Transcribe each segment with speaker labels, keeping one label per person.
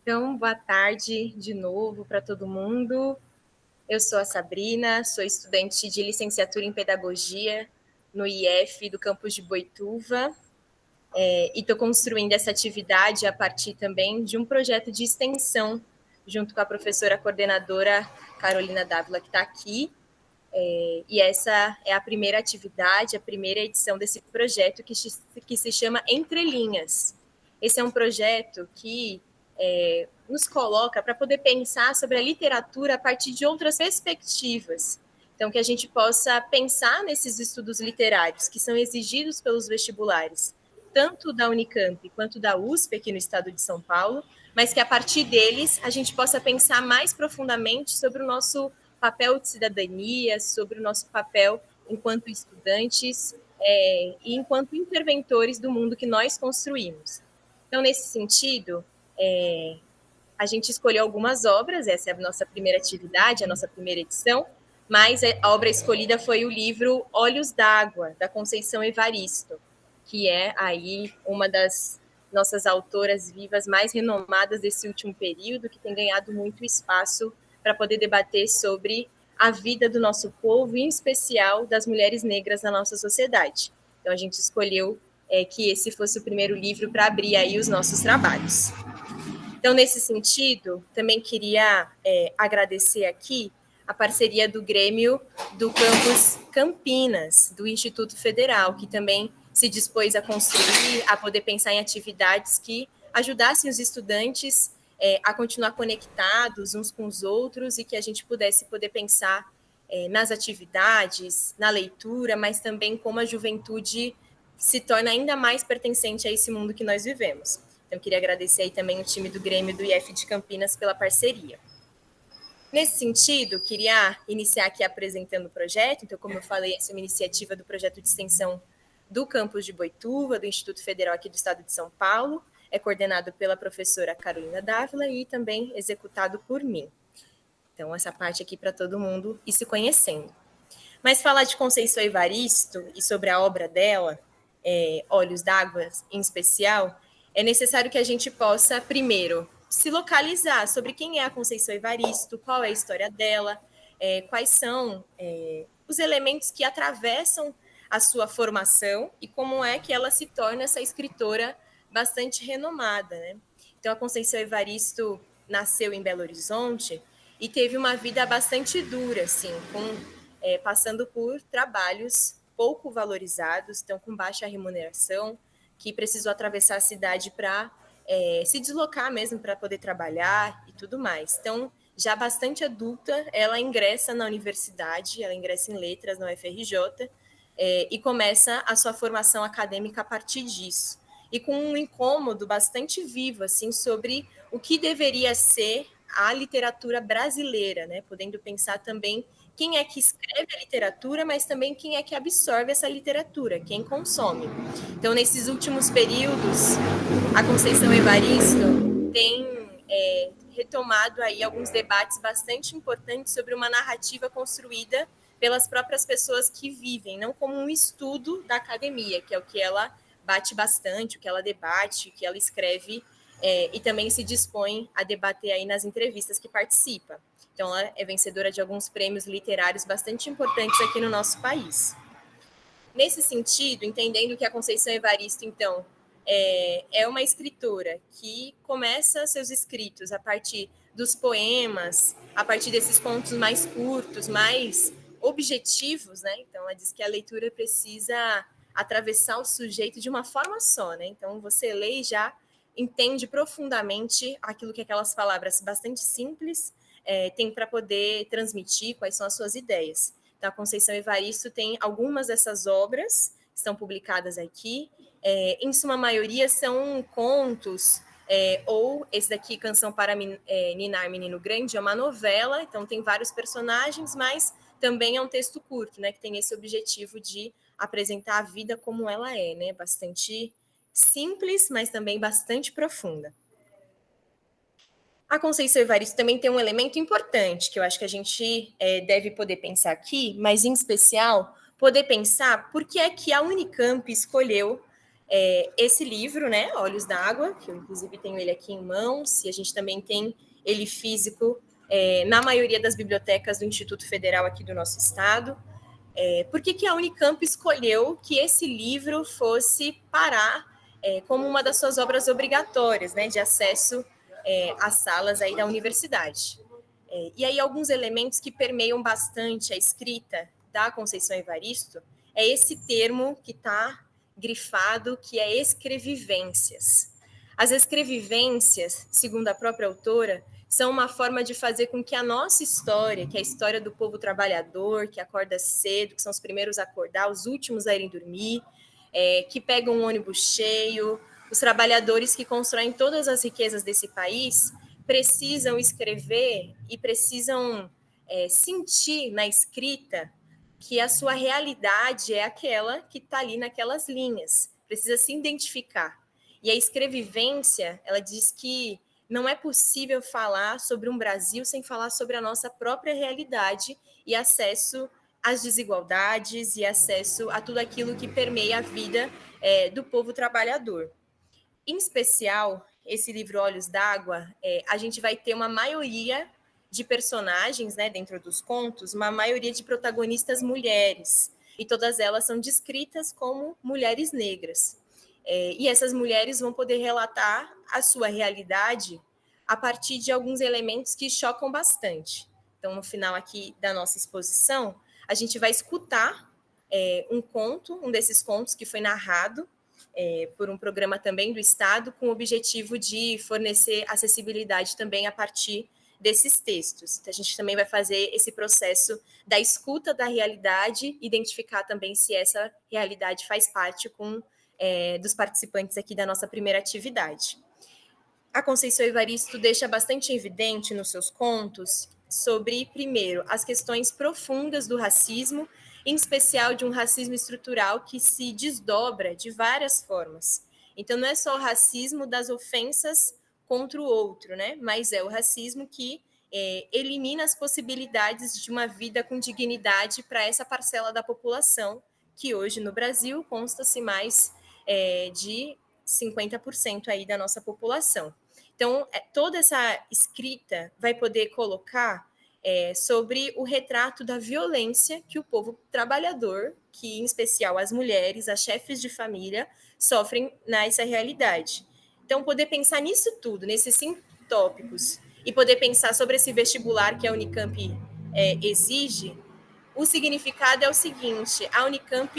Speaker 1: Então, boa tarde de novo para todo mundo. Eu sou a Sabrina, sou estudante de licenciatura em Pedagogia no IF do campus de Boituva, e estou construindo essa atividade a partir também de um projeto de extensão, junto com a professora coordenadora Carolina Dávila, que está aqui. E essa é a primeira atividade, a primeira edição desse projeto que se chama Entre Linhas. Esse é um projeto que nos coloca para poder pensar sobre a literatura a partir de outras perspectivas. Então, que a gente possa pensar nesses estudos literários que são exigidos pelos vestibulares, tanto da Unicamp quanto da USP, aqui no estado de São Paulo, mas que a partir deles a gente possa pensar mais profundamente sobre o nosso papel de cidadania, sobre o nosso papel enquanto estudantes e enquanto interventores do mundo que nós construímos. Então, nesse sentido, a gente escolheu algumas obras, essa é a nossa primeira atividade, a nossa primeira edição, mas a obra escolhida foi o livro Olhos d'Água, da Conceição Evaristo, que é aí uma das nossas autoras vivas mais renomadas desse último período, que tem ganhado muito espaço para poder debater sobre a vida do nosso povo, e em especial das mulheres negras na nossa sociedade. Então a gente escolheu que esse fosse o primeiro livro para abrir aí os nossos trabalhos. Então, nesse sentido, também queria agradecer aqui a parceria do Grêmio do Campus Campinas, do Instituto Federal, que também se dispôs a construir, a poder pensar em atividades que ajudassem os estudantes a continuar conectados uns com os outros e que a gente pudesse poder pensar nas atividades, na leitura, mas também como a juventude se torna ainda mais pertencente a esse mundo que nós vivemos. Então, queria agradecer aí também o time do Grêmio do IF de Campinas pela parceria. Nesse sentido, queria iniciar aqui apresentando o projeto. Então, como eu falei, essa é uma iniciativa do projeto de extensão do campus de Boituva, do Instituto Federal aqui do estado de São Paulo. É coordenado pela professora Carolina Dávila e também executado por mim. Então, essa parte aqui para todo mundo ir se conhecendo. Mas falar de Conceição Evaristo e sobre a obra dela, Olhos d'Água em especial, é necessário que a gente possa, primeiro, se localizar sobre quem é a Conceição Evaristo, qual é a história dela, quais são os elementos que atravessam a sua formação e como é que ela se torna essa escritora bastante renomada, né? Então, a Conceição Evaristo nasceu em Belo Horizonte e teve uma vida bastante dura, assim, passando por trabalhos pouco valorizados, então com baixa remuneração, que precisou atravessar a cidade para se deslocar mesmo para poder trabalhar e tudo mais. Então, já bastante adulta, ela ingressa na universidade, ela ingressa em letras na UFRJ e começa a sua formação acadêmica a partir disso. E com um incômodo bastante vivo assim sobre o que deveria ser a literatura brasileira, né? Podendo pensar também quem é que escreve a literatura, mas também quem é que absorve essa literatura, quem consome. Então, nesses últimos períodos, a Conceição Evaristo tem retomado aí alguns debates bastante importantes sobre uma narrativa construída pelas próprias pessoas que vivem, não como um estudo da academia, que é o que ela bate bastante, o que ela debate, o que ela escreve e também se dispõe a debater aí nas entrevistas que participa. Então, ela é vencedora de alguns prêmios literários bastante importantes aqui no nosso país. Nesse sentido, entendendo que a Conceição Evaristo, então, é uma escritora que começa seus escritos a partir dos poemas, a partir desses contos mais curtos, mais objetivos, né? Então, ela diz que a leitura precisa atravessar o sujeito de uma forma só, né? Então, você lê e já entende profundamente aquilo que aquelas palavras bastante simples tem para poder transmitir, quais são as suas ideias. Então, a Conceição Evaristo tem algumas dessas obras que estão publicadas aqui. Em suma maioria são contos, ou esse daqui, Canção para Ninar Menino Grande, é uma novela, então tem vários personagens, mas também é um texto curto, né, que tem esse objetivo de apresentar a vida como ela é, né, bastante simples, mas também bastante profunda. A Conceição Evaristo também tem um elemento importante que eu acho que a gente deve poder pensar aqui, mas em especial poder pensar por que é que a Unicamp escolheu Esse livro, né, Olhos d'Água, que eu inclusive tenho ele aqui em mãos, e a gente também tem ele físico na maioria das bibliotecas do Instituto Federal aqui do nosso estado. Por que a Unicamp escolheu que esse livro fosse parar como uma das suas obras obrigatórias, né, de acesso às salas aí da universidade? E aí alguns elementos que permeiam bastante a escrita da Conceição Evaristo é esse termo que está grifado, que é escrevivências. As escrevivências, segundo a própria autora, são uma forma de fazer com que a nossa história, que é a história do povo trabalhador, que acorda cedo, que são os primeiros a acordar, os últimos a irem dormir, que pegam um ônibus cheio, os trabalhadores que constroem todas as riquezas desse país, precisam escrever e precisam sentir na escrita que a sua realidade é aquela que está ali naquelas linhas, precisa se identificar. E a escrevivência, ela diz que não é possível falar sobre um Brasil sem falar sobre a nossa própria realidade e acesso às desigualdades e acesso a tudo aquilo que permeia a vida do povo trabalhador. Em especial, esse livro Olhos d'Água, a gente vai ter uma maioria de personagens, né, dentro dos contos, uma maioria de protagonistas mulheres, e todas elas são descritas como mulheres negras. E essas mulheres vão poder relatar a sua realidade a partir de alguns elementos que chocam bastante. Então, no final aqui da nossa exposição, a gente vai escutar um conto, um desses contos que foi narrado por um programa também do Estado, com o objetivo de fornecer acessibilidade também a partir desses textos. Então, a gente também vai fazer esse processo da escuta da realidade, identificar também se essa realidade faz parte dos participantes aqui da nossa primeira atividade. A Conceição Evaristo deixa bastante evidente nos seus contos sobre, primeiro, as questões profundas do racismo, em especial de um racismo estrutural que se desdobra de várias formas. Então, não é só o racismo das ofensas contra o outro, né? Mas é o racismo que elimina as possibilidades de uma vida com dignidade para essa parcela da população, que hoje no Brasil consta-se mais de 50% aí da nossa população. Então, toda essa escrita vai poder colocar sobre o retrato da violência que o povo trabalhador, que em especial as mulheres, as chefes de família, sofrem nessa realidade. Então, poder pensar nisso tudo, nesses 5 tópicos, e poder pensar sobre esse vestibular que a Unicamp exige, o significado é o seguinte: a Unicamp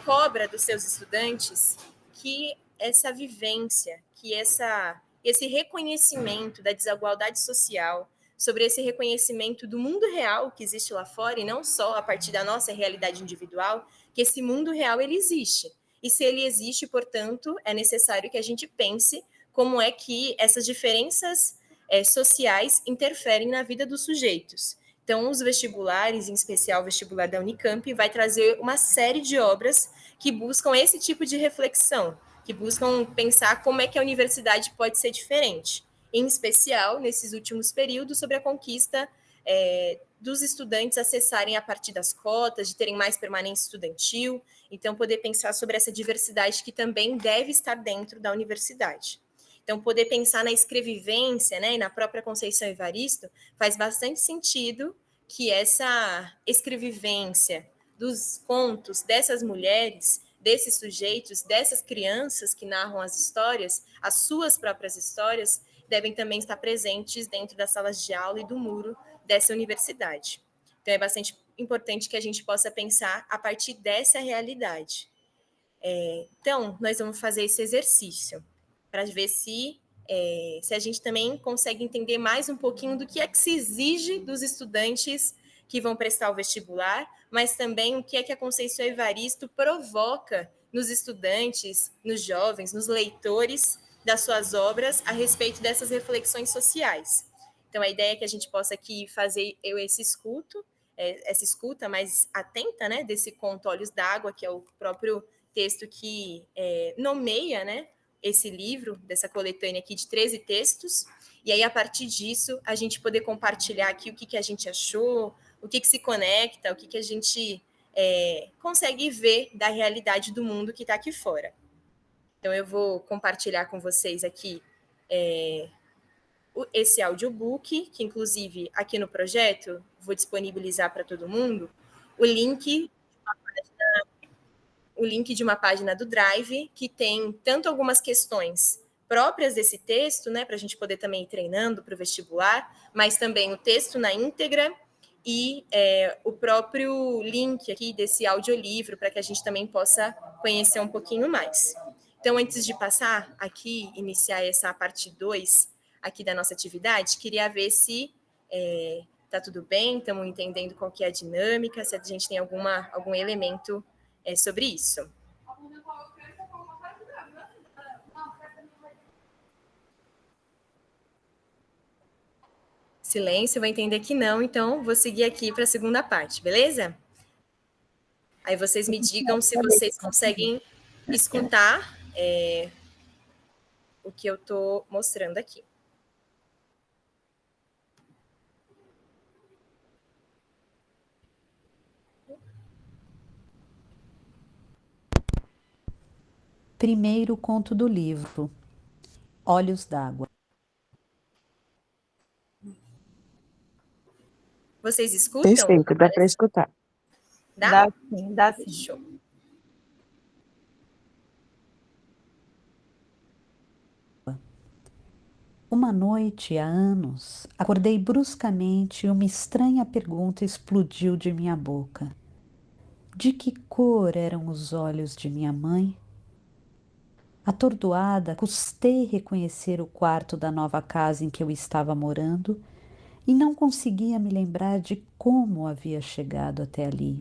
Speaker 1: cobra dos seus estudantes que essa vivência, que esse reconhecimento da desigualdade social, sobre esse reconhecimento do mundo real que existe lá fora, e não só a partir da nossa realidade individual, que esse mundo real ele existe. E se ele existe, portanto, é necessário que a gente pense como é que essas diferenças sociais interferem na vida dos sujeitos. Então, os vestibulares, em especial o vestibular da Unicamp, vai trazer uma série de obras que buscam esse tipo de reflexão, que buscam pensar como é que a universidade pode ser diferente, em especial, nesses últimos períodos, sobre a conquista dos estudantes acessarem a partir das cotas, de terem mais permanência estudantil, então poder pensar sobre essa diversidade que também deve estar dentro da universidade. Então, poder pensar na escrevivência, né, e na própria Conceição Evaristo, faz bastante sentido que essa escrevivência dos contos dessas mulheres, desses sujeitos, dessas crianças que narram as histórias, as suas próprias histórias, devem também estar presentes dentro das salas de aula e do muro dessa universidade. Então, é bastante importante que a gente possa pensar a partir dessa realidade. Então, nós vamos fazer esse exercício para ver se a gente também consegue entender mais um pouquinho do que é que se exige dos estudantes que vão prestar o vestibular, mas também o que é que a Conceição Evaristo provoca nos estudantes, nos jovens, nos leitores das suas obras a respeito dessas reflexões sociais. Então, a ideia é que a gente possa aqui fazer essa escuta mais atenta, né, desse conto Olhos d'Água, que é o próprio texto que nomeia, né, esse livro, dessa coletânea aqui de 13 textos, e aí, a partir disso, a gente poder compartilhar aqui o que a gente achou, o que se conecta, o que a gente consegue ver da realidade do mundo que está aqui fora. Então, eu vou compartilhar com vocês aqui esse audiobook, que inclusive aqui no projeto vou disponibilizar para todo mundo o link de uma página do Drive, que tem tanto algumas questões próprias desse texto, né, para a gente poder também ir treinando para o vestibular, mas também o texto na íntegra e o próprio link aqui desse audiolivro, para que a gente também possa conhecer um pouquinho mais. Então, antes de passar aqui, iniciar essa parte 2 aqui da nossa atividade, queria ver se tá tudo bem, estamos entendendo qual que é a dinâmica, se a gente tem algum elemento sobre isso. Silêncio, vou entender que não, então vou seguir aqui para a segunda parte, beleza? Aí vocês me digam se vocês conseguem escutar o que eu estou mostrando aqui.
Speaker 2: Primeiro conto do livro, Olhos d'Água.
Speaker 1: Vocês escutam?
Speaker 3: Perfeito, dá para escutar.
Speaker 1: Dá?
Speaker 4: Dá sim.
Speaker 1: Show.
Speaker 2: Uma noite, há anos, acordei bruscamente e uma estranha pergunta explodiu de minha boca. De que cor eram os olhos de minha mãe? Atordoada, custei reconhecer o quarto da nova casa em que eu estava morando e não conseguia me lembrar de como havia chegado até ali.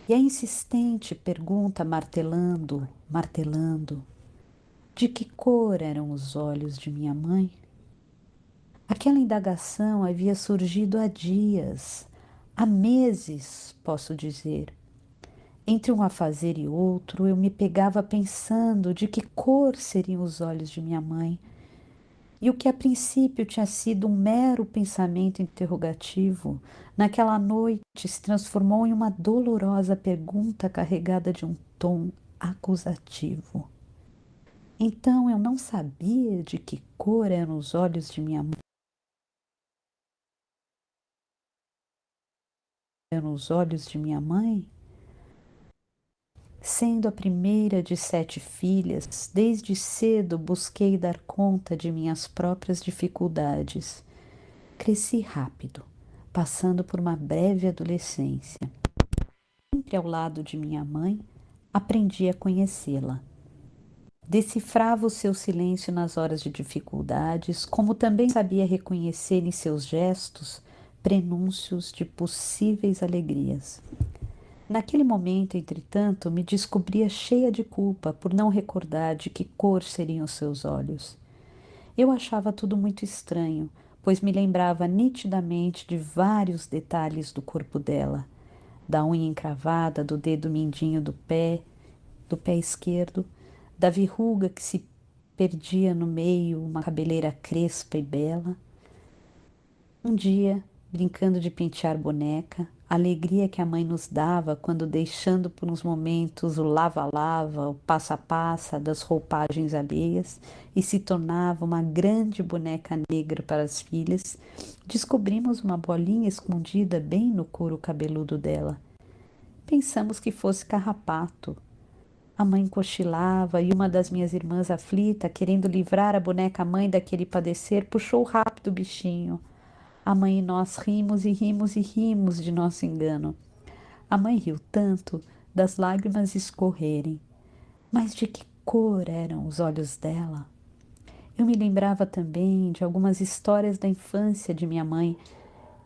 Speaker 2: E a insistente pergunta martelando, martelando: de que cor eram os olhos de minha mãe? Aquela indagação havia surgido há dias, há meses, posso dizer. Entre um afazer e outro, eu me pegava pensando de que cor seriam os olhos de minha mãe. E o que a princípio tinha sido um mero pensamento interrogativo, naquela noite se transformou em uma dolorosa pergunta carregada de um tom acusativo. Então eu não sabia de que cor eram os olhos de minha mãe. Eram os olhos de minha mãe? Sendo a primeira de 7 filhas, desde cedo busquei dar conta de minhas próprias dificuldades. Cresci rápido, passando por uma breve adolescência. Sempre ao lado de minha mãe, aprendi a conhecê-la. Decifrava o seu silêncio nas horas de dificuldades, como também sabia reconhecer em seus gestos prenúncios de possíveis alegrias. Naquele momento, entretanto, me descobria cheia de culpa por não recordar de que cor seriam os seus olhos. Eu achava tudo muito estranho, pois me lembrava nitidamente de vários detalhes do corpo dela, da unha encravada, do dedo mindinho do pé esquerdo, da verruga que se perdia no meio, uma cabeleira crespa e bela. Um dia, brincando de pentear boneca, a alegria que a mãe nos dava quando, deixando por uns momentos o lava-lava, o passa-passa das roupagens alheias e se tornava uma grande boneca negra para as filhas, descobrimos uma bolinha escondida bem no couro cabeludo dela. Pensamos que fosse carrapato. A mãe cochilava e uma das minhas irmãs aflita, querendo livrar a boneca mãe daquele padecer, puxou rápido o bichinho. A mãe e nós rimos e rimos e rimos de nosso engano. A mãe riu tanto das lágrimas escorrerem. Mas de que cor eram os olhos dela? Eu me lembrava também de algumas histórias da infância de minha mãe.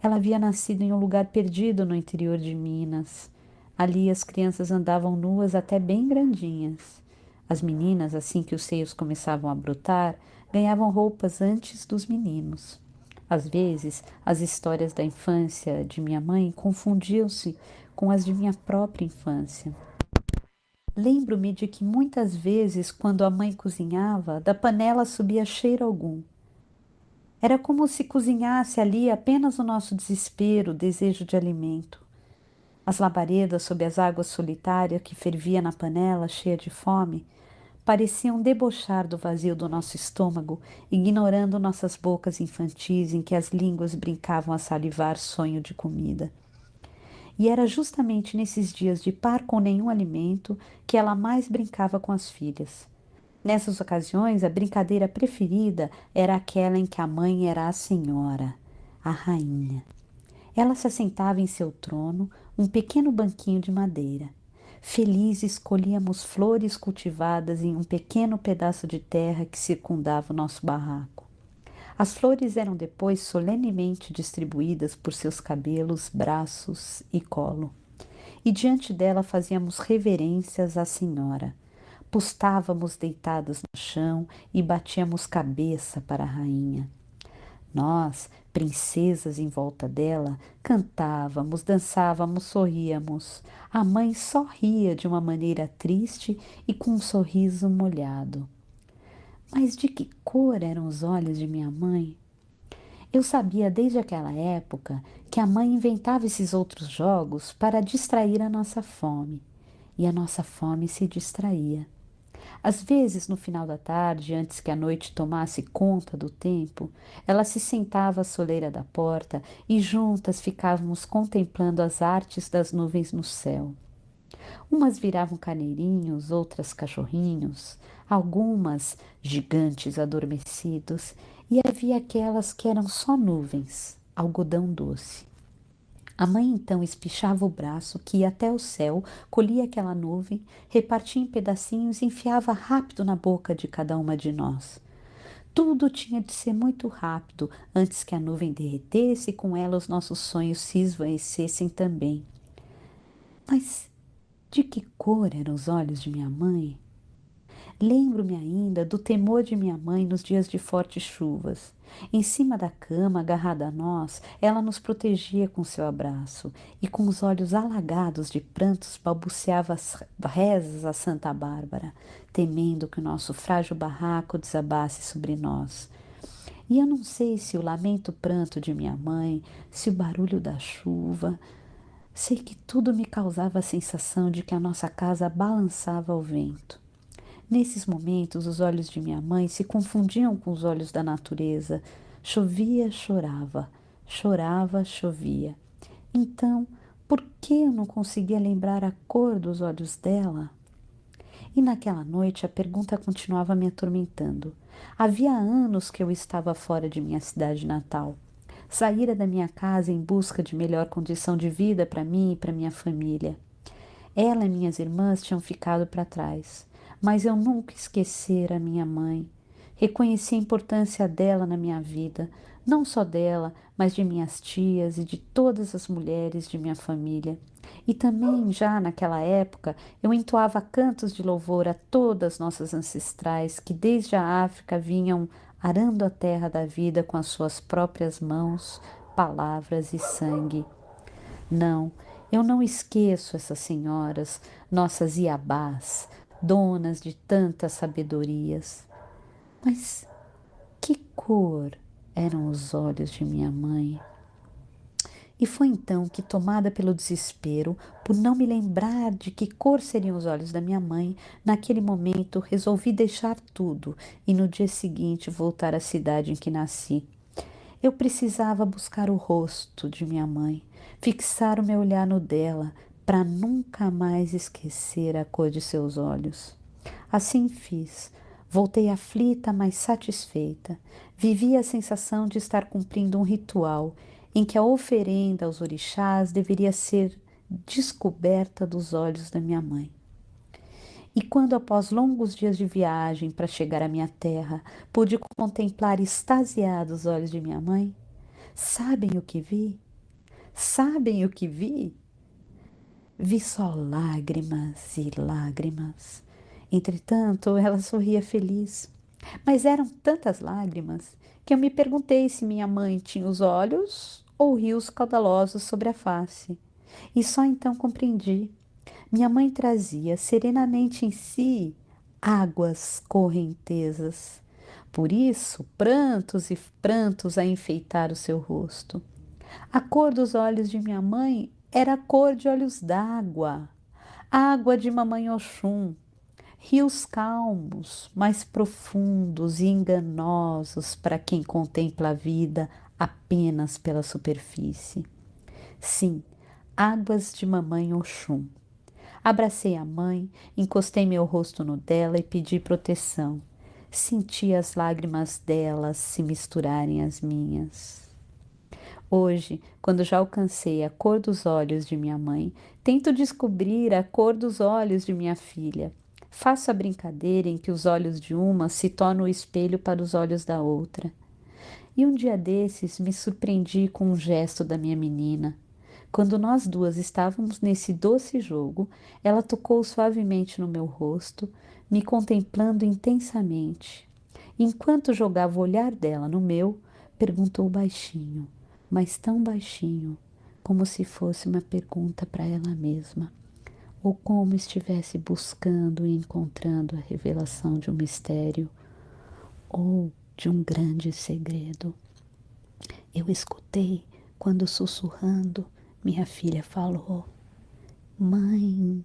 Speaker 2: Ela havia nascido em um lugar perdido no interior de Minas. Ali as crianças andavam nuas até bem grandinhas. As meninas, assim que os seios começavam a brotar, ganhavam roupas antes dos meninos. Às vezes, as histórias da infância de minha mãe confundiam-se com as de minha própria infância. Lembro-me de que muitas vezes, quando a mãe cozinhava, da panela subia cheiro algum. Era como se cozinhasse ali apenas o nosso desespero, o desejo de alimento. As labaredas sob as águas solitárias que fervia na panela, cheia de fome, pareciam debochar do vazio do nosso estômago, ignorando nossas bocas infantis em que as línguas brincavam a salivar sonho de comida. E era justamente nesses dias de par com nenhum alimento que ela mais brincava com as filhas. Nessas ocasiões, a brincadeira preferida era aquela em que a mãe era a senhora, a rainha. Ela se assentava em seu trono, um pequeno banquinho de madeira. Felizes escolhíamos flores cultivadas em um pequeno pedaço de terra que circundava o nosso barraco. As flores eram depois solenemente distribuídas por seus cabelos, braços e colo. E diante dela fazíamos reverências à senhora. Postávamos deitadas no chão e batíamos cabeça para a rainha. Nós, princesas em volta dela, cantávamos, dançávamos, sorríamos. A mãe só ria de uma maneira triste e com um sorriso molhado. Mas de que cor eram os olhos de minha mãe? Eu sabia desde aquela época que a mãe inventava esses outros jogos para distrair a nossa fome. E a nossa fome se distraía. Às vezes, no final da tarde, antes que a noite tomasse conta do tempo, ela se sentava à soleira da porta e juntas ficávamos contemplando as artes das nuvens no céu. Umas viravam carneirinhos, outras cachorrinhos, algumas gigantes adormecidos, e havia aquelas que eram só nuvens, algodão doce. A mãe então espichava o braço que ia até o céu, colhia aquela nuvem, repartia em pedacinhos e enfiava rápido na boca de cada uma de nós. Tudo tinha de ser muito rápido antes que a nuvem derretesse e com ela os nossos sonhos se esvaecessem também. Mas de que cor eram os olhos de minha mãe? Lembro-me ainda do temor de minha mãe nos dias de fortes chuvas. Em cima da cama, agarrada a nós, ela nos protegia com seu abraço e com os olhos alagados de prantos balbuciava as rezas a Santa Bárbara, temendo que o nosso frágil barraco desabasse sobre nós. E eu não sei se o lamento pranto de minha mãe, se o barulho da chuva, sei que tudo me causava a sensação de que a nossa casa balançava ao vento. Nesses momentos, os olhos de minha mãe se confundiam com os olhos da natureza. Chovia, chorava, chorava, chovia. Então, por que eu não conseguia lembrar a cor dos olhos dela? E naquela noite a pergunta continuava me atormentando. Havia anos que eu estava fora de minha cidade natal. Saíra da minha casa em busca de melhor condição de vida para mim e para minha família. Ela e minhas irmãs tinham ficado para trás. Mas eu nunca esquecera a minha mãe. Reconheci a importância dela na minha vida, não só dela, mas de minhas tias e de todas as mulheres de minha família. E também, já naquela época, eu entoava cantos de louvor a todas nossas ancestrais que desde a África vinham arando a terra da vida com as suas próprias mãos, palavras e sangue. Não, eu não esqueço essas senhoras, nossas iabás, donas de tantas sabedorias. Mas que cor eram os olhos de minha mãe? E foi então que, tomada pelo desespero, por não me lembrar de que cor seriam os olhos da minha mãe, naquele momento resolvi deixar tudo e no dia seguinte voltar à cidade em que nasci. Eu precisava buscar o rosto de minha mãe, fixar o meu olhar no dela, para nunca mais esquecer a cor de seus olhos. Assim fiz. Voltei aflita, mas satisfeita. Vivi a sensação de estar cumprindo um ritual em que a oferenda aos orixás deveria ser descoberta dos olhos da minha mãe. E quando, após longos dias de viagem para chegar à minha terra, pude contemplar extasiado os olhos de minha mãe, sabem o que vi? Sabem o que vi? Vi só lágrimas e lágrimas. Entretanto, ela sorria feliz. Mas eram tantas lágrimas que eu me perguntei se minha mãe tinha os olhos ou rios caudalosos sobre a face. E só então compreendi. Minha mãe trazia serenamente em si águas correntezas. Por isso, prantos e prantos a enfeitar o seu rosto. A cor dos olhos de minha mãe era a cor de olhos d'água, água de mamãe Oxum, rios calmos, mais profundos e enganosos para quem contempla a vida apenas pela superfície. Sim, águas de mamãe Oxum. Abracei a mãe, encostei meu rosto no dela e pedi proteção. Senti as lágrimas dela se misturarem às minhas. Hoje, quando já alcancei a cor dos olhos de minha mãe, tento descobrir a cor dos olhos de minha filha. Faço a brincadeira em que os olhos de uma se tornam o espelho para os olhos da outra. E um dia desses me surpreendi com um gesto da minha menina. Quando nós duas estávamos nesse doce jogo, ela tocou suavemente no meu rosto, me contemplando intensamente. Enquanto jogava o olhar dela no meu, perguntou baixinho, mas tão baixinho, como se fosse uma pergunta para ela mesma, ou como estivesse buscando e encontrando a revelação de um mistério ou de um grande segredo. Eu escutei quando, sussurrando, minha filha falou: Mãe,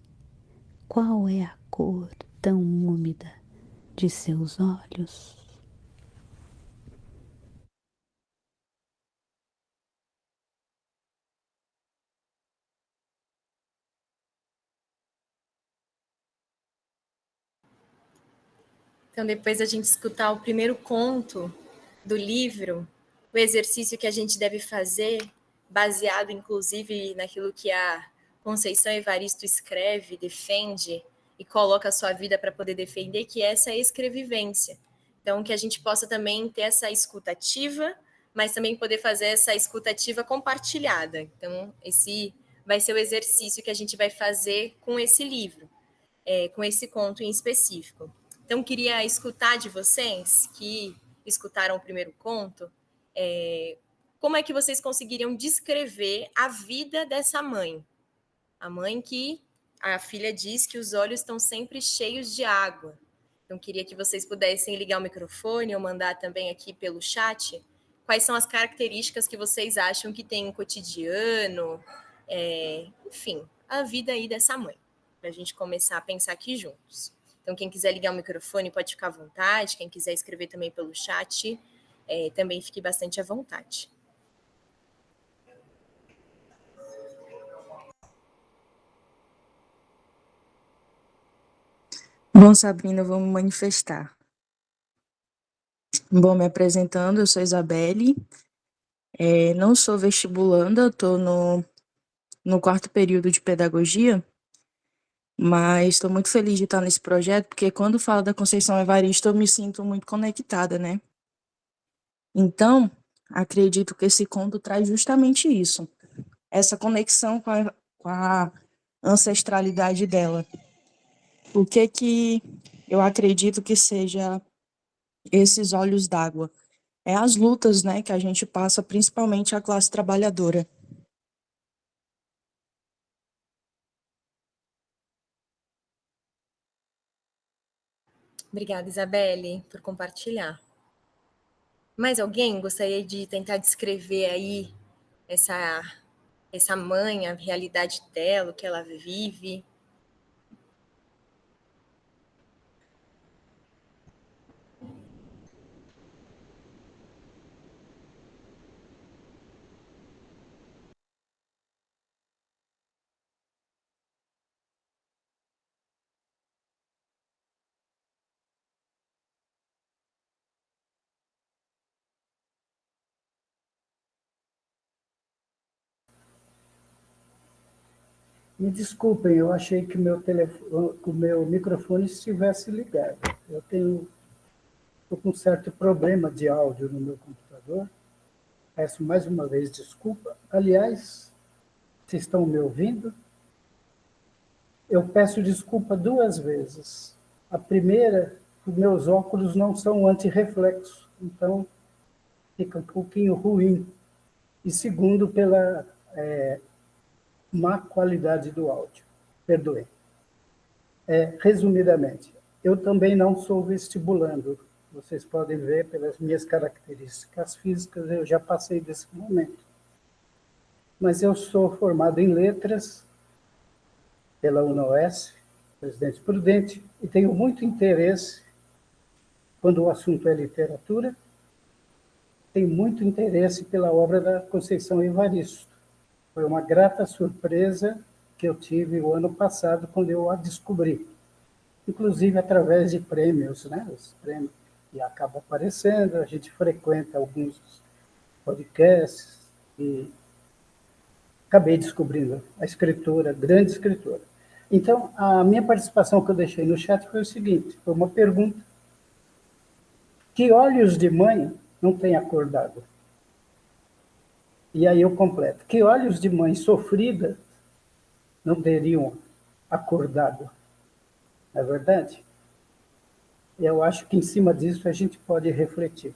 Speaker 2: qual é a cor tão úmida de seus olhos?
Speaker 1: Então, depois da gente escutar o primeiro conto do livro, o exercício que a gente deve fazer, baseado inclusive naquilo que a Conceição Evaristo escreve, defende e coloca a sua vida para poder defender, que é essa escrevivência. Então, que a gente possa também ter essa escutativa, mas também poder fazer essa escutativa compartilhada. Então, esse vai ser o exercício que a gente vai fazer com esse livro, com esse conto em específico. Então, queria escutar de vocês que escutaram o primeiro conto, como é que vocês conseguiriam descrever a vida dessa mãe? A mãe que a filha diz que os olhos estão sempre cheios de água. Então, queria que vocês pudessem ligar o microfone ou mandar também aqui pelo chat quais são as características que vocês acham que tem no cotidiano, enfim, a vida aí dessa mãe, para a gente começar a pensar aqui juntos. Então, quem quiser ligar o microfone pode ficar à vontade, quem quiser escrever também pelo chat, também fique bastante à vontade.
Speaker 3: Bom, Sabrina, vamos manifestar. Bom, me apresentando, eu sou Isabelle, não sou vestibulanda, estou no quarto período de pedagogia, mas estou muito feliz de estar nesse projeto, porque quando falo da Conceição Evaristo, eu me sinto muito conectada, né? Então, acredito que esse conto traz justamente isso, essa conexão com a ancestralidade dela. O que eu acredito que seja esses olhos d'água? É as lutas, né, que a gente passa, principalmente a classe trabalhadora.
Speaker 1: Obrigada, Isabelle, por compartilhar. Mais alguém gostaria de tentar descrever aí essa mãe, a realidade dela, o que ela vive?
Speaker 4: Me desculpem, eu achei que o meu microfone estivesse ligado. Estou com um certo problema de áudio no meu computador. Peço mais uma vez desculpa. Aliás, vocês estão me ouvindo? Eu peço desculpa duas vezes. A primeira, os meus óculos não são antirreflexo, então fica um pouquinho ruim. E segundo, pela má qualidade do áudio. Perdoe. Resumidamente, eu também não sou vestibulando. Vocês podem ver pelas minhas características físicas, eu já passei desse momento. Mas eu sou formado em letras pela UNOESF presidente prudente, e tenho muito interesse, quando o assunto é literatura, tenho muito interesse pela obra da Conceição Evaristo. Foi uma grata surpresa que eu tive o ano passado, quando eu a descobri. Inclusive através de prêmios, né? Os prêmios que acabam aparecendo, a gente frequenta alguns podcasts e acabei descobrindo a escritora, grande escritora. Então, a minha participação que eu deixei no chat foi o seguinte, foi uma pergunta: que olhos de mãe não têm a cor d'água? E aí eu completo: que olhos de mãe sofrida não teriam a cor d'água? Não é verdade? Eu acho que em cima disso a gente pode refletir.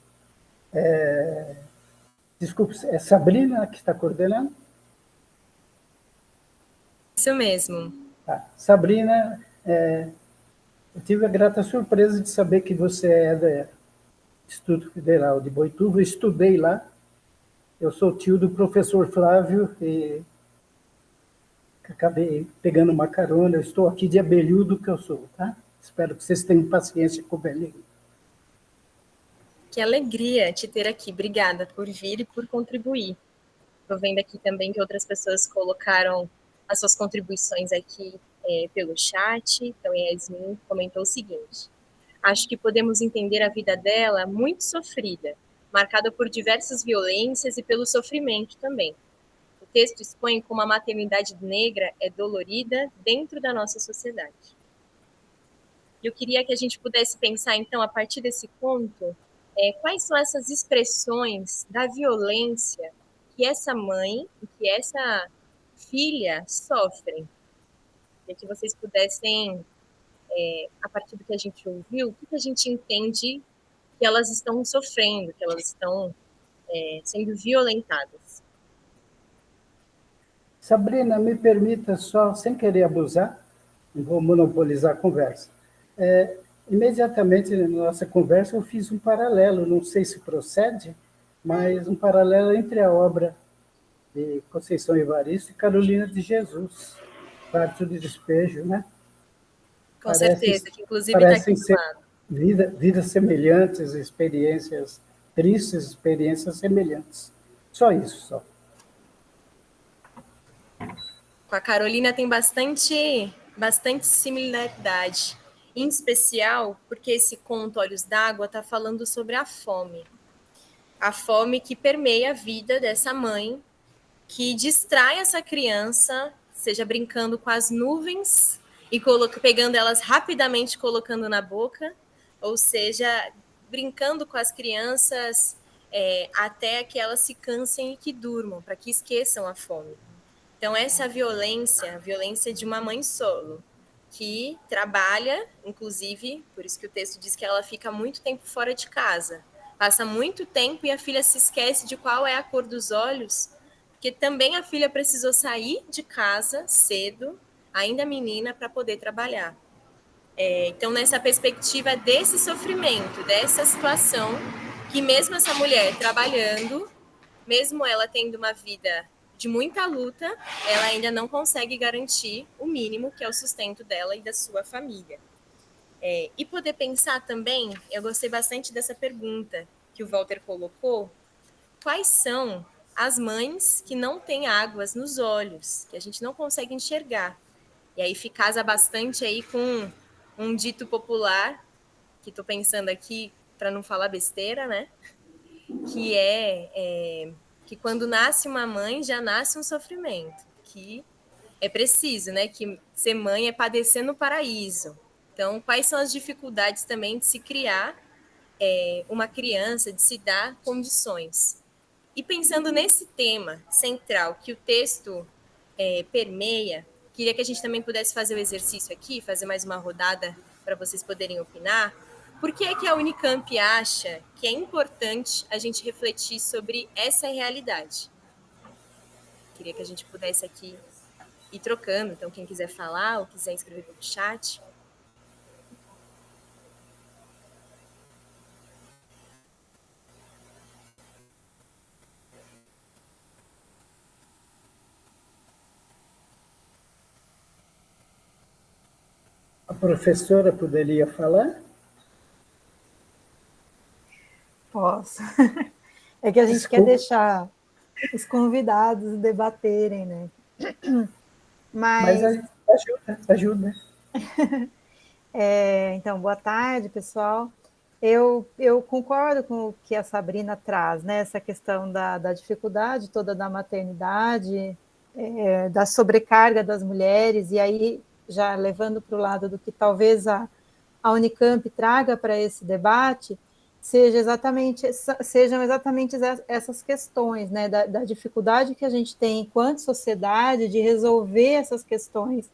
Speaker 4: Desculpe, é Sabrina que está coordenando?
Speaker 1: Isso mesmo.
Speaker 4: Tá. Sabrina, eu tive a grata surpresa de saber que você é do Instituto Federal de Boituva. Eu estudei lá. Eu sou tio do professor Flávio e acabei pegando uma carona. Eu estou aqui de abelhudo que eu sou, tá? Espero que vocês tenham paciência com o velhinho.
Speaker 1: Que alegria te ter aqui. Obrigada por vir e por contribuir. Estou vendo aqui também que outras pessoas colocaram as suas contribuições aqui pelo chat. Então, a Yasmin comentou o seguinte: acho que podemos entender a vida dela muito sofrida, marcada por diversas violências e pelo sofrimento também. O texto expõe como a maternidade negra é dolorida dentro da nossa sociedade. Eu queria que a gente pudesse pensar, então, a partir desse ponto, quais são essas expressões da violência que essa mãe e que essa filha sofrem. Queria que vocês pudessem, a partir do que a gente ouviu, o que a gente entende que elas estão sofrendo, que elas estão sendo violentadas.
Speaker 4: Sabrina, me permita só, sem querer abusar, não vou monopolizar a conversa. Imediatamente na nossa conversa eu fiz um paralelo, não sei se procede, mas um paralelo entre a obra de Conceição Evaristo e Carolina de Jesus, Parte do Despejo, né?
Speaker 1: Com certeza, que inclusive está aqui
Speaker 4: Parecem
Speaker 1: do
Speaker 4: ser
Speaker 1: lado.
Speaker 4: vidas semelhantes, experiências tristes, experiências semelhantes. Só isso, só.
Speaker 1: Com a Carolina tem bastante similaridade. Em especial porque esse conto Olhos d'Água está falando sobre a fome. A fome que permeia a vida dessa mãe, que distrai essa criança, seja brincando com as nuvens e pegando elas rapidamente colocando na boca, ou seja, brincando com as crianças até que elas se cansem e que durmam, para que esqueçam a fome. Então, essa violência, a violência de uma mãe solo, que trabalha, inclusive, por isso que o texto diz que ela fica muito tempo fora de casa, passa muito tempo e a filha se esquece de qual é a cor dos olhos, porque também a filha precisou sair de casa cedo, ainda menina, para poder trabalhar. Então, nessa perspectiva desse sofrimento, dessa situação, que mesmo essa mulher trabalhando, mesmo ela tendo uma vida de muita luta, ela ainda não consegue garantir o mínimo, que é o sustento dela e da sua família. E poder pensar também, eu gostei bastante dessa pergunta que o Walter colocou, quais são as mães que não têm águas nos olhos, que a gente não consegue enxergar. E aí casa bastante aí com um dito popular, que estou pensando aqui para não falar besteira, né? Que que quando nasce uma mãe, já nasce um sofrimento, que é preciso, né? Que ser mãe é padecer no paraíso. Então, quais são as dificuldades também de se criar uma criança, de se dar condições? E pensando nesse tema central que o texto permeia, queria que a gente também pudesse fazer o exercício aqui, fazer mais uma rodada para vocês poderem opinar. Por que é que a Unicamp acha que é importante a gente refletir sobre essa realidade? Queria que a gente pudesse aqui ir trocando, então quem quiser falar ou quiser escrever pelo chat.
Speaker 4: A professora poderia falar?
Speaker 5: Posso. É que a gente quer
Speaker 4: Desculpa.
Speaker 5: deixar os convidados debaterem, né?
Speaker 4: Mas
Speaker 5: Mas,
Speaker 4: ajuda.
Speaker 5: então, boa tarde, pessoal. Eu concordo com o que a Sabrina traz, né? Essa questão da dificuldade toda da maternidade, da sobrecarga das mulheres, e aí já levando para o lado do que talvez a Unicamp traga para esse debate, sejam exatamente essas questões, né, da dificuldade que a gente tem enquanto sociedade de resolver essas questões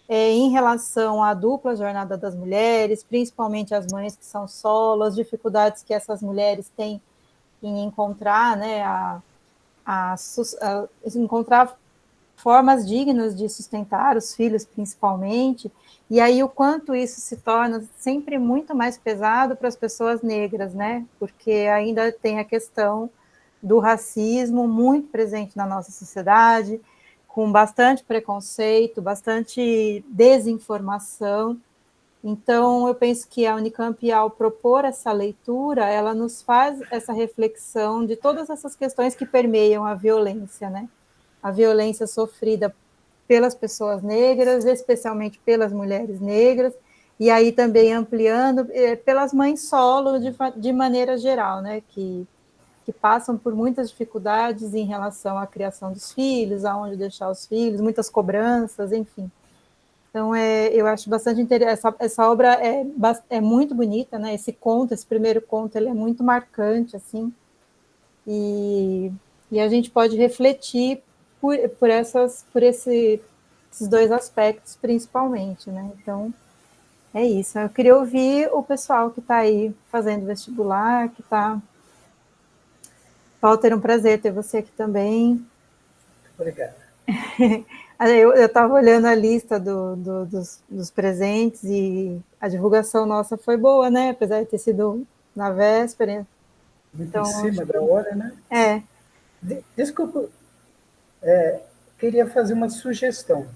Speaker 5: em relação à dupla jornada das mulheres, principalmente as mães que são solo, as dificuldades que essas mulheres têm em encontrar, né, encontrar formas dignas de sustentar os filhos, principalmente, e aí o quanto isso se torna sempre muito mais pesado para as pessoas negras, né? Porque ainda tem a questão do racismo muito presente na nossa sociedade, com bastante preconceito, bastante desinformação. Então, eu penso que a Unicamp, ao propor essa leitura, ela nos faz essa reflexão de todas essas questões que permeiam a violência, né? A violência sofrida pelas pessoas negras, especialmente pelas mulheres negras, e aí também ampliando pelas mães solo de maneira geral, né, que passam por muitas dificuldades em relação à criação dos filhos, aonde deixar os filhos, muitas cobranças, enfim. Então, eu acho bastante interessante, essa obra é muito bonita, né, esse primeiro conto, ele é muito marcante, assim, e a gente pode refletir por esses dois aspectos, principalmente, né? Então, é isso. Eu queria ouvir o pessoal que está aí fazendo vestibular, que está... Walter, um prazer ter você aqui também.
Speaker 4: Obrigado.
Speaker 5: Eu estava olhando a lista dos presentes e a divulgação nossa foi boa, né? Apesar de ter sido na véspera.
Speaker 4: Muito
Speaker 5: Então,
Speaker 4: em cima da hora, né? Desculpa, queria fazer uma sugestão.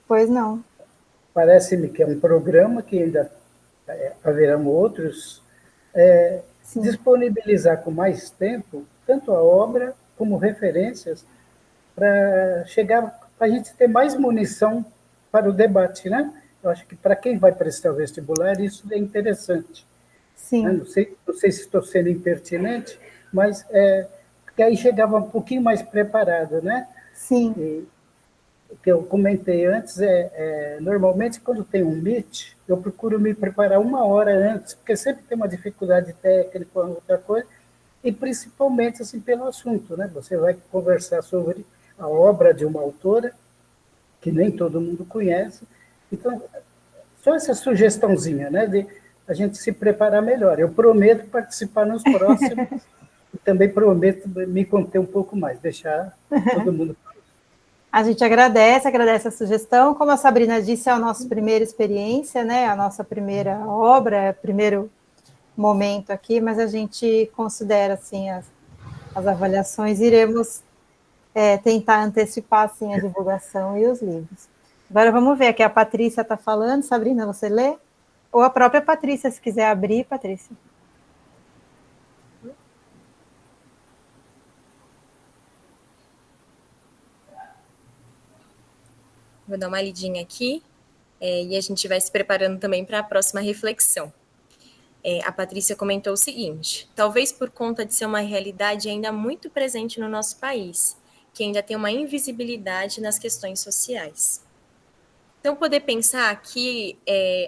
Speaker 5: Pois não.
Speaker 4: Parece-me que é um programa que ainda haverão outros, disponibilizar com mais tempo tanto a obra como referências para chegar, para a gente ter mais munição para o debate, né? Eu acho que para quem vai prestar o vestibular isso é interessante.
Speaker 5: Sim.
Speaker 4: Né? Não sei se estou sendo impertinente, mas porque aí chegava um pouquinho mais preparado, né?
Speaker 5: Sim.
Speaker 4: E, o que eu comentei antes normalmente quando tem um meet, eu procuro me preparar uma hora antes, porque sempre tem uma dificuldade técnica ou outra coisa, e principalmente assim pelo assunto, né? Você vai conversar sobre a obra de uma autora que nem todo mundo conhece, então só essa sugestãozinha, né? De a gente se preparar melhor. Eu prometo participar nos próximos e também prometo me conter um pouco mais, deixar todo mundo.
Speaker 5: A gente agradece a sugestão. Como a Sabrina disse, é a nossa primeira experiência, né? A nossa primeira obra, primeiro momento aqui, mas a gente considera assim as avaliações, iremos tentar antecipar assim, a divulgação e os livros. Agora vamos ver, aqui a Patrícia está falando. Sabrina, você lê? Ou a própria Patrícia, se quiser abrir, Patrícia.
Speaker 1: Vou dar uma lidinha aqui e a gente vai se preparando também para a próxima reflexão. A Patrícia comentou o seguinte: talvez por conta de ser uma realidade ainda muito presente no nosso país, que ainda tem uma invisibilidade nas questões sociais. Então, poder pensar que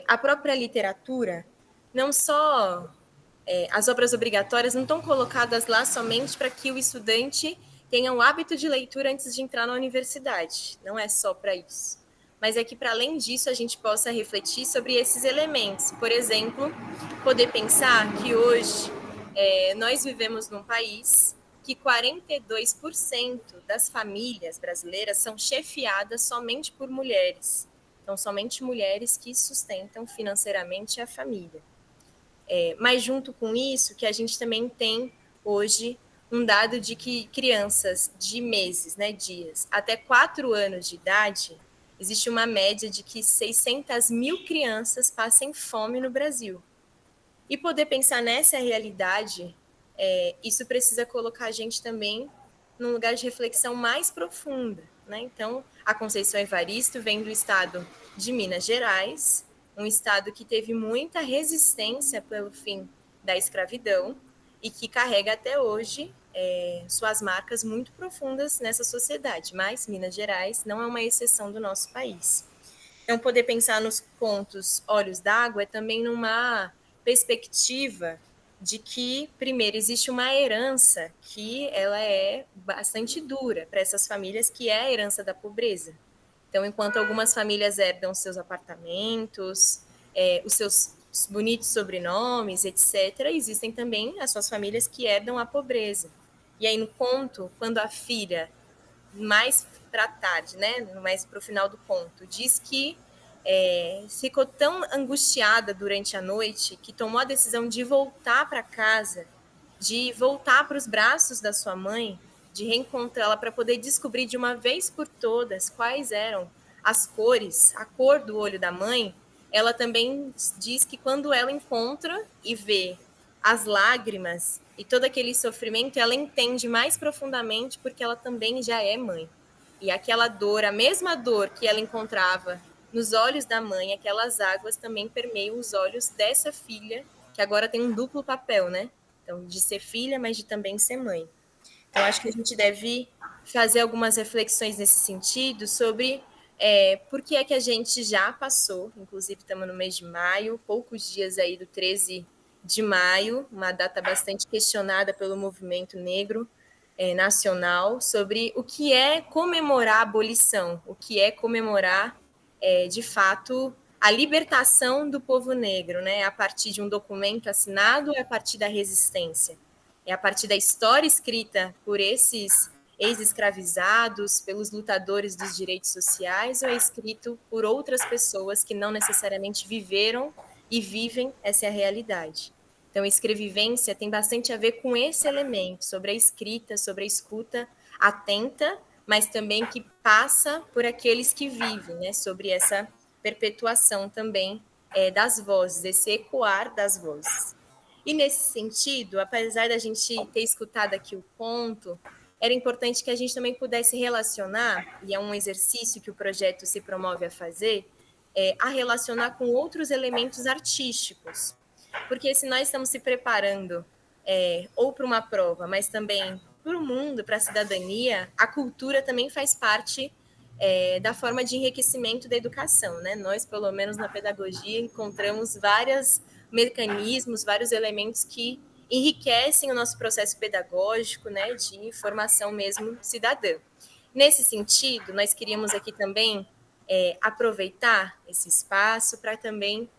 Speaker 1: a própria literatura, não só as obras obrigatórias, não estão colocadas lá somente para que o estudante tenha o hábito de leitura antes de entrar na universidade. Não é só para isso. Mas é que, para além disso, a gente possa refletir sobre esses elementos. Por exemplo, poder pensar que hoje nós vivemos num país que 42% das famílias brasileiras são chefiadas somente por mulheres. Então, somente mulheres que sustentam financeiramente a família. Mas, junto com isso, que a gente também tem hoje um dado de que crianças de meses, né, dias, até 4 anos de idade, existe uma média de que 600 mil crianças passem fome no Brasil. E poder pensar nessa realidade, isso precisa colocar a gente também num lugar de reflexão mais profunda, né? Então, a Conceição Evaristo vem do estado de Minas Gerais, um estado que teve muita resistência pelo fim da escravidão e que carrega até hoje suas marcas muito profundas nessa sociedade, mas Minas Gerais não é uma exceção do nosso país. Então, poder pensar nos contos Olhos d'Água é também numa perspectiva de que, primeiro, existe uma herança que ela é bastante dura para essas famílias, que é a herança da pobreza. Então, enquanto algumas famílias herdam seus apartamentos, os seus bonitos sobrenomes, etc., existem também as suas famílias que herdam a pobreza. E aí, no conto, quando a filha, mais para tarde, né, mais para o final do conto, diz que ficou tão angustiada durante a noite que tomou a decisão de voltar para casa, de voltar para os braços da sua mãe, de reencontrá-la para poder descobrir de uma vez por todas quais eram as cores, a cor do olho da mãe. Ela também diz que quando ela encontra e vê as lágrimas e todo aquele sofrimento, ela entende mais profundamente porque ela também já é mãe. E aquela dor, a mesma dor que ela encontrava nos olhos da mãe, aquelas águas também permeiam os olhos dessa filha, que agora tem um duplo papel, né? Então, de ser filha, mas de também ser mãe. Então, acho que a gente deve fazer algumas reflexões nesse sentido sobre por que é que a gente já passou, inclusive estamos no mês de maio, poucos dias aí do 13 de maio, uma data bastante questionada pelo movimento negro nacional, sobre o que é comemorar a abolição, o que é comemorar, de fato, a libertação do povo negro, né? A partir de um documento assinado, a partir da resistência. É a partir da história escrita por esses ex-escravizados, pelos lutadores dos direitos sociais, ou é escrito por outras pessoas que não necessariamente viveram e vivem essa realidade. Então, a escrevivência tem bastante a ver com esse elemento, sobre a escrita, sobre a escuta atenta, mas também que passa por aqueles que vivem, né? Sobre essa perpetuação também das vozes, esse ecoar das vozes. E nesse sentido, apesar da gente ter escutado aqui o conto, era importante que a gente também pudesse relacionar, e é um exercício que o projeto se promove a fazer, a relacionar com outros elementos artísticos. Porque se nós estamos se preparando ou para uma prova, mas também para o mundo, para a cidadania, a cultura também faz parte da forma de enriquecimento da educação, né? Nós, pelo menos na pedagogia, encontramos vários mecanismos, vários elementos que enriquecem o nosso processo pedagógico, né, de formação mesmo cidadã. Nesse sentido, nós queríamos aqui também aproveitar esse espaço para também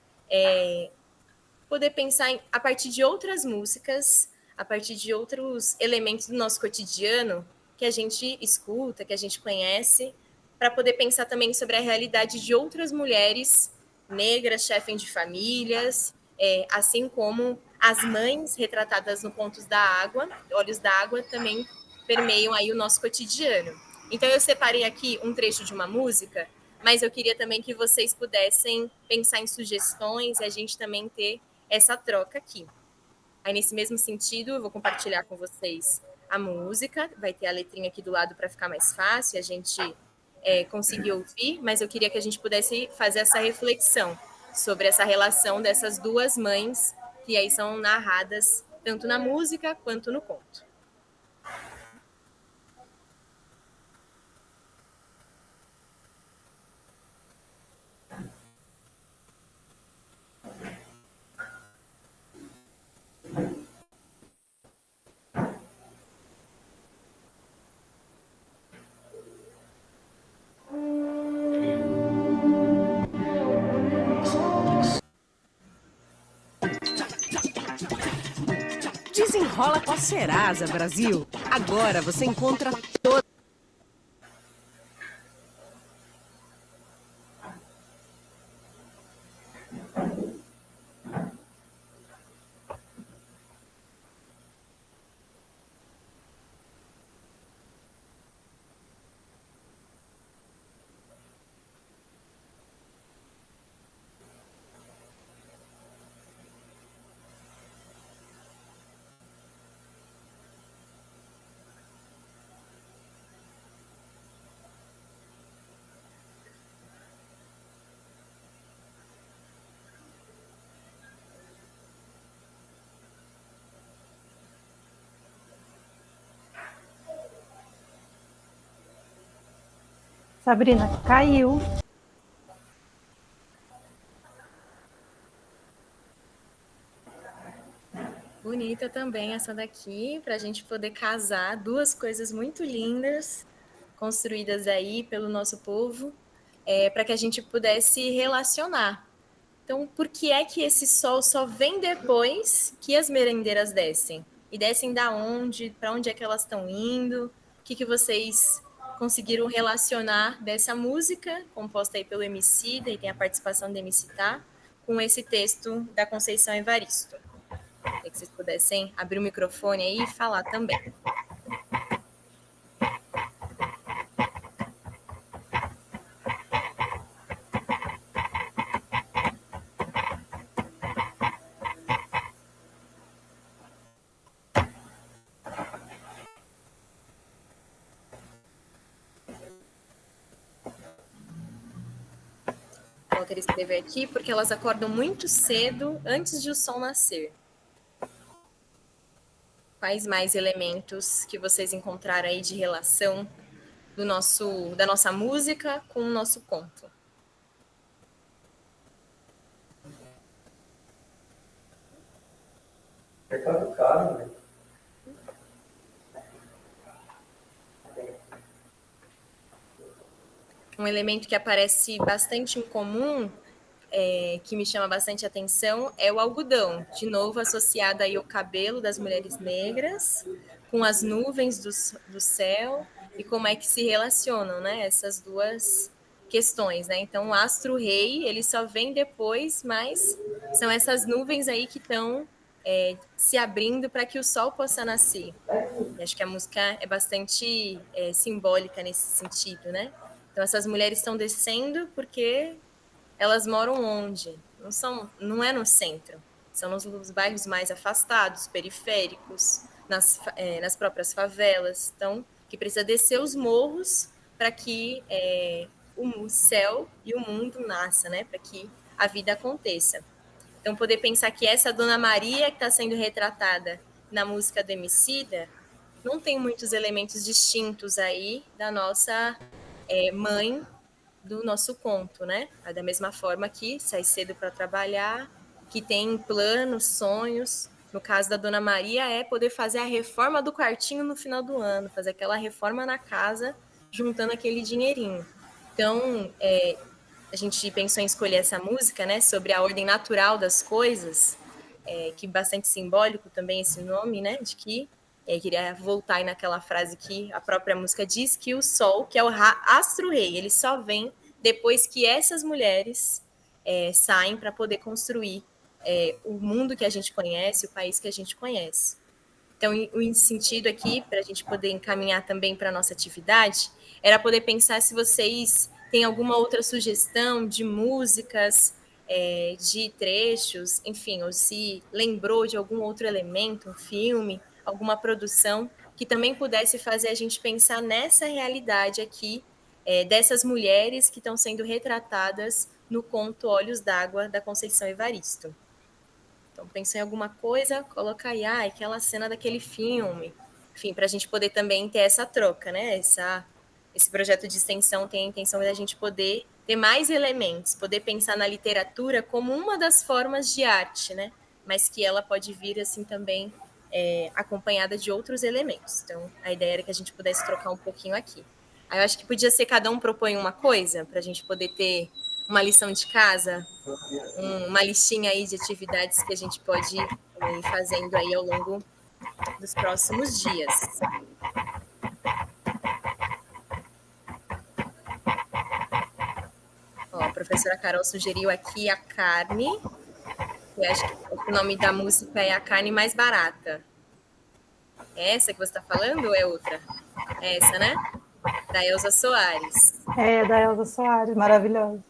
Speaker 1: poder pensar a partir de outras músicas, a partir de outros elementos do nosso cotidiano que a gente escuta, que a gente conhece, para poder pensar também sobre a realidade de outras mulheres negras, chefes de famílias, assim como as mães retratadas no Contos da Água, Olhos da Água, também permeiam aí o nosso cotidiano. Então eu separei aqui um trecho de uma música, mas eu queria também que vocês pudessem pensar em sugestões e a gente também ter essa troca aqui. Aí, nesse mesmo sentido, eu vou compartilhar com vocês a música, vai ter a letrinha aqui do lado para ficar mais fácil, a gente conseguir ouvir, mas eu queria que a gente pudesse fazer essa reflexão sobre essa relação dessas duas mães que aí são narradas tanto na música quanto no conto.
Speaker 6: Desenrola com a Serasa, Brasil. Agora você encontra toda.
Speaker 5: Sabrina, caiu.
Speaker 1: Bonita também essa daqui, para a gente poder casar duas coisas muito lindas, construídas aí pelo nosso povo, para que a gente pudesse relacionar. Então, por que é que esse sol só vem depois que as merendeiras descem? E descem da onde? Para onde é que elas estão indo? O que vocês conseguiram relacionar dessa música, composta aí pelo Emicida, e tem a participação do Emicida, com esse texto da Conceição Evaristo? Queria que vocês pudessem abrir o microfone aí e falar também. Vou querer escrever aqui porque elas acordam muito cedo antes de o sol nascer. Quais mais elementos que vocês encontraram aí de relação da nossa música com o nosso conto?
Speaker 4: É caducado, né?
Speaker 1: Um elemento que aparece bastante em comum, que me chama bastante atenção, é o algodão, de novo associado aí ao cabelo das mulheres negras, com as nuvens do céu, e como é que se relacionam, né, essas duas questões, né? Então, o astro-rei, ele só vem depois, mas são essas nuvens aí que estão se abrindo para que o sol possa nascer. E acho que a música é bastante simbólica nesse sentido, né? Então, essas mulheres estão descendo porque elas moram onde? Não é no centro, são nos bairros mais afastados, periféricos, nas próprias favelas. Então, que precisa descer os morros para que o céu e o mundo nasça, né? Para que a vida aconteça. Então, poder pensar que essa Dona Maria que está sendo retratada na música do Emicida não tem muitos elementos distintos aí da nossa mãe do nosso conto, né? Da mesma forma que sai cedo para trabalhar, que tem planos, sonhos. No caso da Dona Maria, é poder fazer a reforma do quartinho no final do ano, fazer aquela reforma na casa, juntando aquele dinheirinho. Então, a gente pensou em escolher essa música, né? Sobre a ordem natural das coisas, que bastante simbólico também esse nome, né? De que queria voltar aí naquela frase que a própria música diz que o sol, que é o astro-rei, ele só vem depois que essas mulheres saem para poder construir o mundo que a gente conhece, o país que a gente conhece. Então, o sentido aqui, para a gente poder encaminhar também para a nossa atividade, era poder pensar se vocês têm alguma outra sugestão de músicas, de trechos, enfim, ou se lembrou de algum outro elemento, um filme, alguma produção, que também pudesse fazer a gente pensar nessa realidade aqui, dessas mulheres que estão sendo retratadas no conto Olhos d'Água, da Conceição Evaristo. Então, pensou em alguma coisa, coloca aí, aquela cena daquele filme. Enfim, para a gente poder também ter essa troca, né? Esse projeto de extensão tem a intenção da gente poder ter mais elementos, poder pensar na literatura como uma das formas de arte, né? Mas que ela pode vir, assim, também acompanhada de outros elementos. Então, a ideia era que a gente pudesse trocar um pouquinho aqui. Aí eu acho que podia ser cada um propõe uma coisa, para a gente poder ter uma lição de casa, uma listinha aí de atividades que a gente pode ir fazendo aí ao longo dos próximos dias. Ó, a professora Carol sugeriu aqui a carne, eu acho que o nome da música é A Carne Mais Barata. É essa que você está falando ou é outra? É essa, né? Da Elza Soares.
Speaker 5: Da Elza Soares, maravilhosa.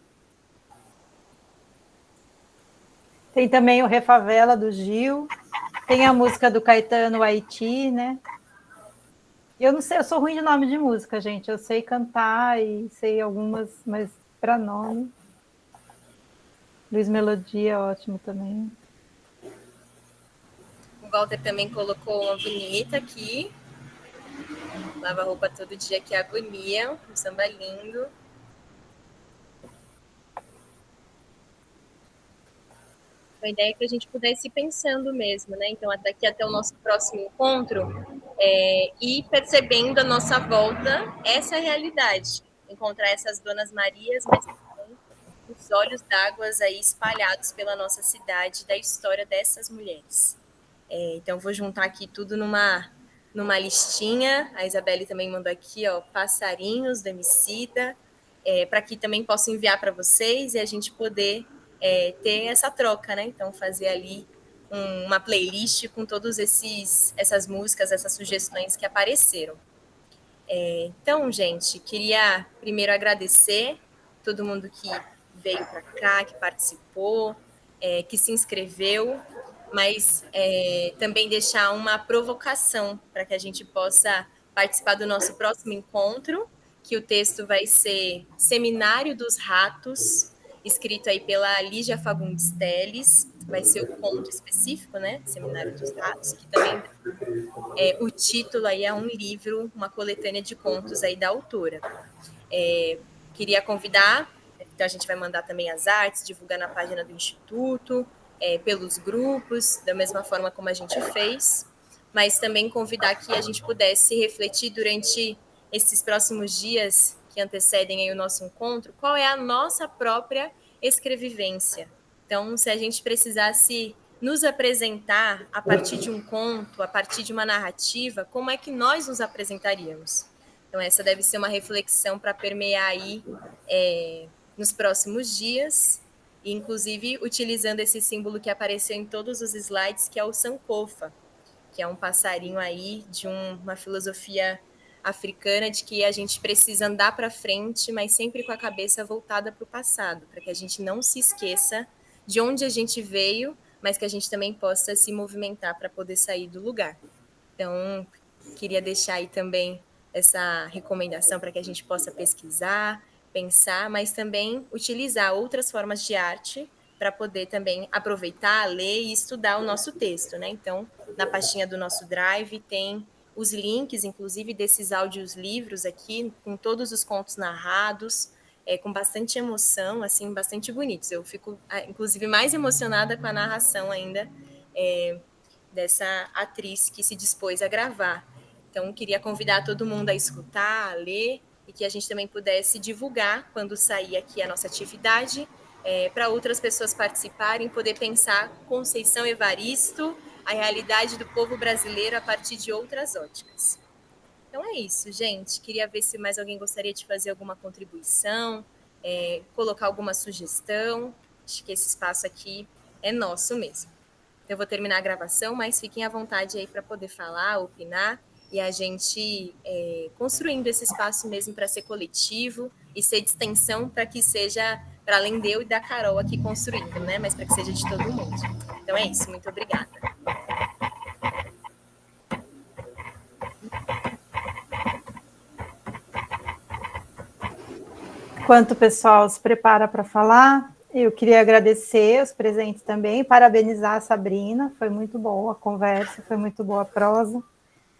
Speaker 5: Tem também o Refavela, do Gil. Tem a música do Caetano, Haiti, né? Eu não sei, eu sou ruim de nome de música, gente. Eu sei cantar e sei algumas, mas para nome. Luiz Melodia, ótimo também.
Speaker 1: O Walter também colocou uma bonita aqui. Lava roupa todo dia, que é agonia. Um samba lindo. A ideia é que a gente pudesse ir pensando mesmo, né? Então, daqui até o nosso próximo encontro, ir percebendo a nossa volta essa realidade. Encontrar essas Donas Marias, mas também os olhos d'água aí espalhados pela nossa cidade, da história dessas mulheres. Então, vou juntar aqui tudo numa listinha. A Isabelle também mandou aqui, ó, Passarinhos, do Emicida, para que também possa enviar para vocês e a gente poder ter essa troca, né? Então, fazer ali uma playlist com todas essas músicas, essas sugestões que apareceram. Então, gente, queria primeiro agradecer todo mundo que veio para cá, que participou, que se inscreveu, mas também deixar uma provocação para que a gente possa participar do nosso próximo encontro, que o texto vai ser Seminário dos Ratos, escrito aí pela Lígia Fagundes Telles, vai ser o conto específico, né? Seminário dos Ratos, que também o título aí é um livro, uma coletânea de contos aí da autora. Queria convidar, então a gente vai mandar também as artes, divulgar na página do Instituto, pelos grupos, da mesma forma como a gente fez, mas também convidar que a gente pudesse refletir durante esses próximos dias que antecedem aí o nosso encontro, qual é a nossa própria escrevivência. Então, se a gente precisasse nos apresentar a partir de um conto, a partir de uma narrativa, como é que nós nos apresentaríamos? Então, essa deve ser uma reflexão para permear aí nos próximos dias, e inclusive utilizando esse símbolo que apareceu em todos os slides, que é o sankofa, que é um passarinho aí de uma filosofia africana de que a gente precisa andar para frente, mas sempre com a cabeça voltada para o passado, para que a gente não se esqueça de onde a gente veio, mas que a gente também possa se movimentar para poder sair do lugar. Então, queria deixar aí também essa recomendação para que a gente possa pesquisar, pensar, mas também utilizar outras formas de arte para poder também aproveitar, ler e estudar o nosso texto, né? Então, na pastinha do nosso Drive tem os links, inclusive, desses áudios livros aqui, com todos os contos narrados, com bastante emoção, assim, bastante bonitos. Eu fico, inclusive, mais emocionada com a narração ainda dessa atriz que se dispôs a gravar. Então, queria convidar todo mundo a escutar, a ler, e que a gente também pudesse divulgar, quando sair aqui a nossa atividade, para outras pessoas participarem, poder pensar Conceição Evaristo, a realidade do povo brasileiro a partir de outras óticas. Então é isso, gente. Queria ver se mais alguém gostaria de fazer alguma contribuição, colocar alguma sugestão. Acho que esse espaço aqui é nosso mesmo. Eu vou terminar a gravação, mas fiquem à vontade aí para poder falar, opinar, e a gente construindo esse espaço mesmo para ser coletivo e ser de extensão para que seja, para além de eu e da Carol aqui construindo, né? Mas para que seja de todo mundo. Então é isso, muito obrigada.
Speaker 5: Enquanto o pessoal se prepara para falar, eu queria agradecer os presentes também, parabenizar a Sabrina, foi muito boa a conversa, foi muito boa a prosa.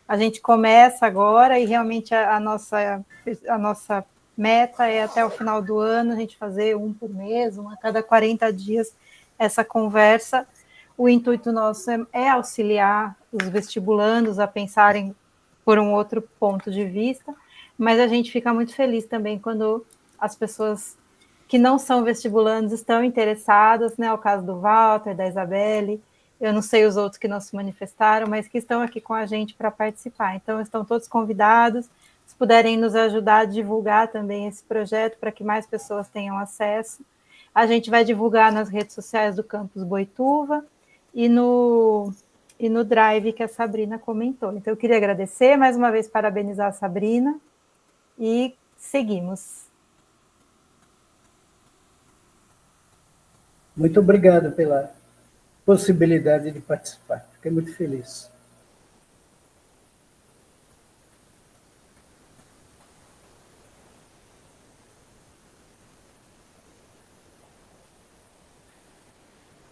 Speaker 5: A gente começa agora e realmente a nossa meta é até o final do ano a gente fazer um por mês, a cada 40 dias essa conversa. O intuito nosso é auxiliar os vestibulandos a pensarem por um outro ponto de vista, mas a gente fica muito feliz também quando as pessoas que não são vestibulandos estão interessadas, né? O caso do Walter, da Isabelle, eu não sei os outros que não se manifestaram, mas que estão aqui com a gente para participar. Então, estão todos convidados, se puderem nos ajudar a divulgar também esse projeto para que mais pessoas tenham acesso. A gente vai divulgar nas redes sociais do Campus Boituva e no Drive que a Sabrina comentou. Então, eu queria agradecer, mais uma vez, parabenizar a Sabrina e seguimos.
Speaker 4: Muito obrigado pela possibilidade de participar. Fiquei muito feliz.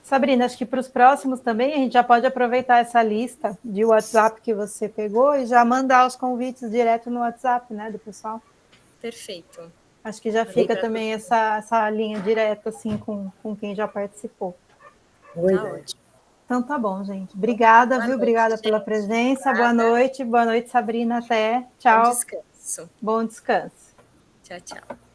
Speaker 5: Sabrina, acho que para os próximos também a gente já pode aproveitar essa lista de WhatsApp que você pegou e já mandar os convites direto no WhatsApp, né, do pessoal.
Speaker 1: Perfeito.
Speaker 5: Acho que já fica também essa linha direta assim com quem já participou.
Speaker 4: Boa
Speaker 1: Tá
Speaker 4: ideia.
Speaker 1: ótimo.
Speaker 5: Então tá bom, gente. Obrigada,
Speaker 1: Boa
Speaker 5: viu?
Speaker 1: noite,
Speaker 5: Obrigada
Speaker 1: gente.
Speaker 5: pela presença.
Speaker 1: Obrigada.
Speaker 5: Boa noite, Sabrina. Até.
Speaker 1: Bom
Speaker 5: Tchau.
Speaker 1: descanso.
Speaker 5: Bom descanso.
Speaker 1: Tchau, tchau.